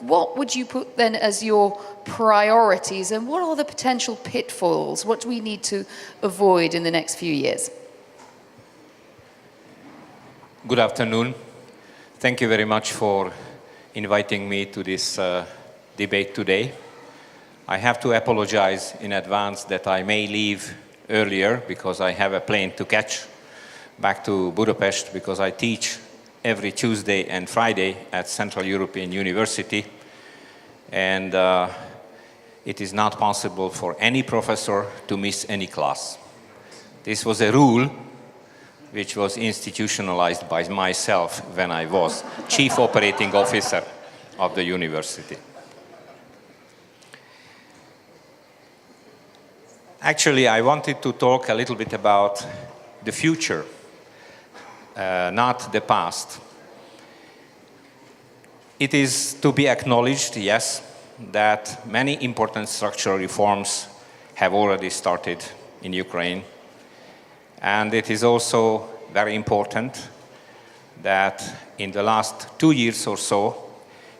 what would you put then as your priorities, and what are the potential pitfalls? What do we need to avoid in the next few years? Good afternoon. Thank you very much for inviting me to this debate today. I have to apologize in advance that I may leave earlier because I have a plane to catch back to Budapest, because I teach every Tuesday and Friday at Central European University, and it is not possible for any professor to miss any class. This was a rule which was institutionalized by myself when I was Chief Operating Officer of the university. Actually, I wanted to talk a little bit about the future, not the past. It is to be acknowledged, yes, that many important structural reforms have already started in Ukraine. And it is also very important that in the last 2 years or so,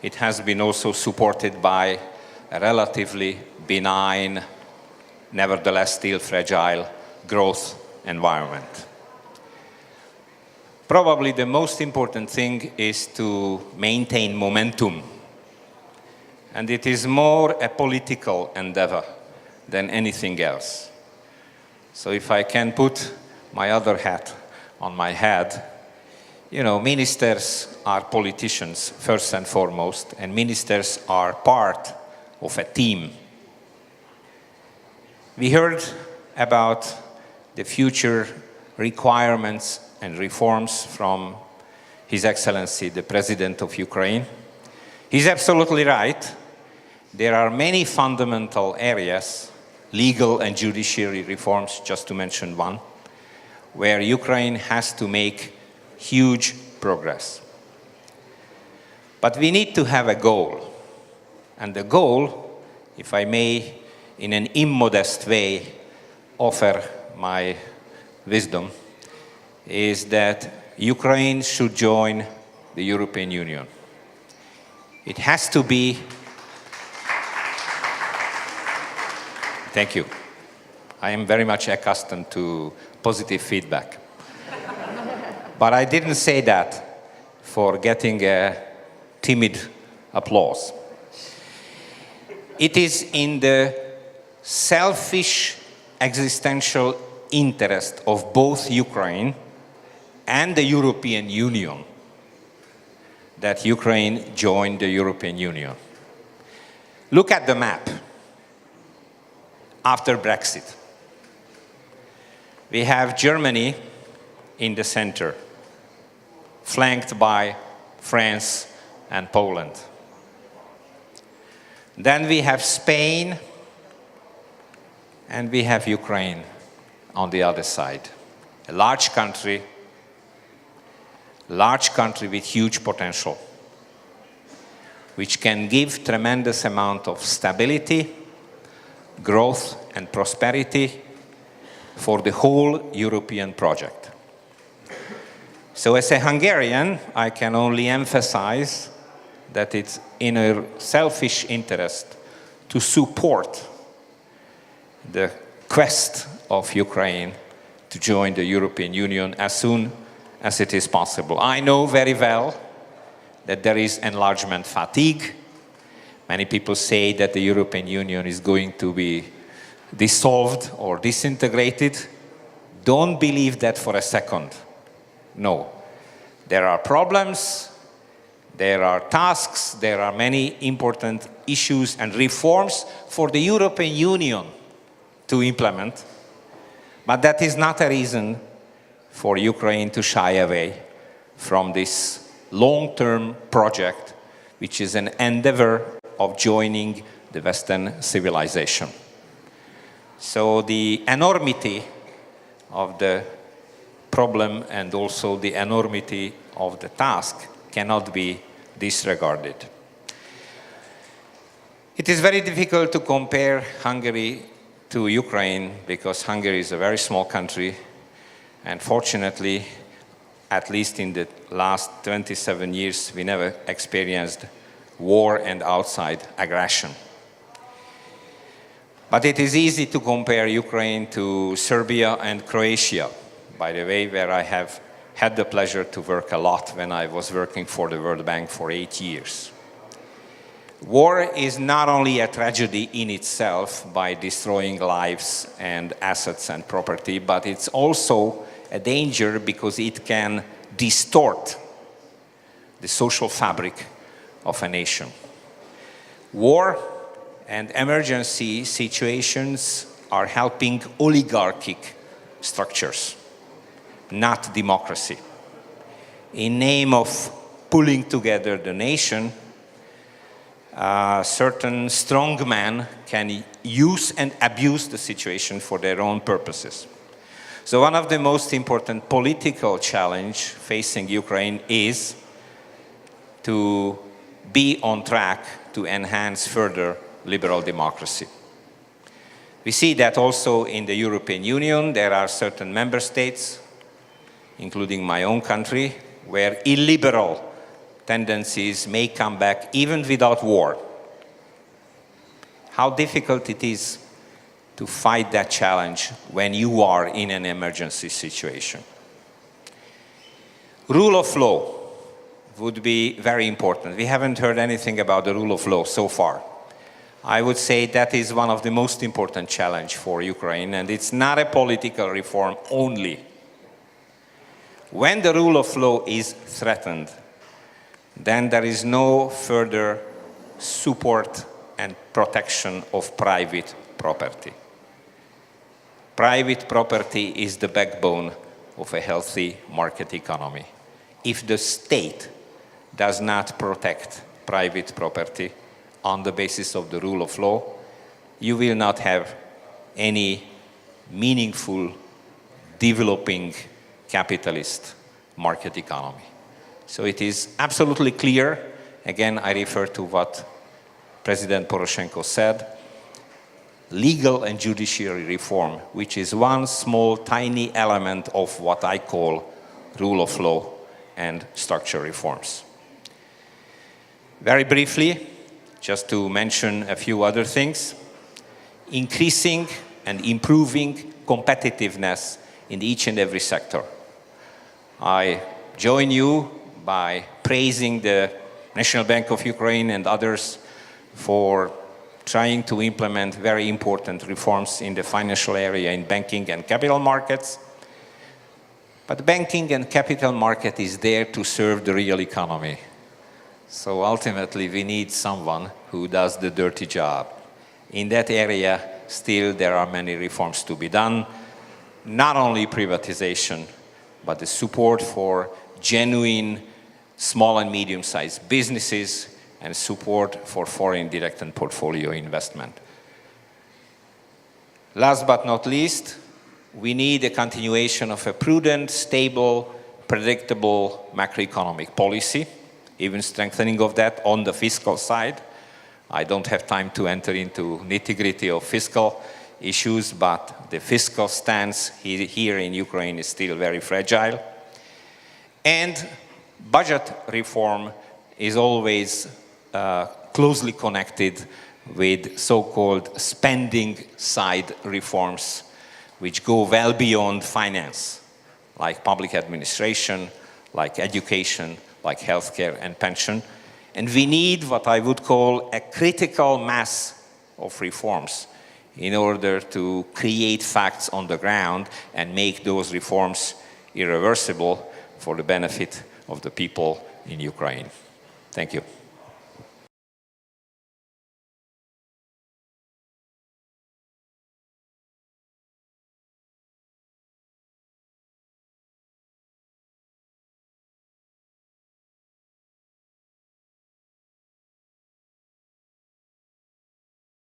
it has been also supported by a relatively benign, nevertheless still fragile growth environment. Probably the most important thing is to maintain momentum. And it is more a political endeavor than anything else. So if I can put my other hat on my head, you know, ministers are politicians first and foremost, and ministers are part of a team. We heard about the future requirements and reforms from His Excellency, the President of Ukraine. He's absolutely right. There are many fundamental areas, legal and judiciary reforms, just to mention one, where Ukraine has to make huge progress. But we need to have a goal. And the goal, if I may, in an immodest way, offer my wisdom, is that Ukraine should join the European Union. It has to be... Thank you. I am very much accustomed to positive feedback. But I didn't say that for getting a timid applause. It is in the selfish existential interest of both Ukraine and the European Union that Ukraine joined the European Union. Look at the map after Brexit. We have Germany in the center, flanked by France and Poland. Then we have Spain, and we have Ukraine on the other side. A large country with huge potential, which can give tremendous amount of stability, growth, and prosperity for the whole European project. So as a Hungarian, I can only emphasize that it's in our selfish interest to support the quest of Ukraine to join the European Union as soon as it is possible. I know very well that there is enlargement fatigue. Many people say that the European Union is going to be dissolved or disintegrated. Don't believe that for a second. No. There are problems, there are tasks, there are many important issues and reforms for the European Union to implement, but that is not a reason for Ukraine to shy away from this long-term project, which is an endeavor of joining the Western civilization. So the enormity of the problem and also the enormity of the task cannot be disregarded. It is very difficult to compare Hungary to Ukraine because Hungary is a very small country, and fortunately, at least in the last 27 years, we never experienced war and outside aggression. But it is easy to compare Ukraine to Serbia and Croatia, by the way, where I have had the pleasure to work a lot when I was working for the World Bank for 8 years. War is not only a tragedy in itself by destroying lives and assets and property, but it's also a danger because it can distort the social fabric of a nation. War and emergency situations are helping oligarchic structures, not democracy. In name of pulling together the nation, certain strongmen can use and abuse the situation for their own purposes. So one of the most important political challenges facing Ukraine is to be on track to enhance further liberal democracy. We see that also in the European Union. There are certain member states, including my own country, where illiberal tendencies may come back even without war. How difficult it is to fight that challenge when you are in an emergency situation. Rule of law would be very important. We haven't heard anything about the rule of law so far. I would say that is one of the most important challenges for Ukraine, and it's not a political reform only. When the rule of law is threatened, then there is no further support and protection of private property. Private property is the backbone of a healthy market economy. If the state does not protect private property on the basis of the rule of law, you will not have any meaningful, developing capitalist market economy. So it is absolutely clear, again, I refer to what President Poroshenko said, legal and judiciary reform, which is one small, tiny element of what I call rule of law and structural reforms. Very briefly, just to mention a few other things, increasing and improving competitiveness in each and every sector. I join you by praising the National Bank of Ukraine and others for trying to implement very important reforms in the financial area in banking and capital markets. But banking and capital market is there to serve the real economy. So ultimately, we need someone who does the dirty job. In that area, still there are many reforms to be done. Not only privatization, but the support for genuine small and medium-sized businesses and support for foreign direct and portfolio investment. Last but not least, we need a continuation of a prudent, stable, predictable macroeconomic policy, even strengthening of that on the fiscal side. I don't have time to enter into nitty-gritty of fiscal issues, but the fiscal stance here in Ukraine is still very fragile. And budget reform is always closely connected with so-called spending side reforms, which go well beyond finance, like public administration, like education, like healthcare and pension. And we need what I would call a critical mass of reforms in order to create facts on the ground and make those reforms irreversible for the benefit of the people in Ukraine. Thank you.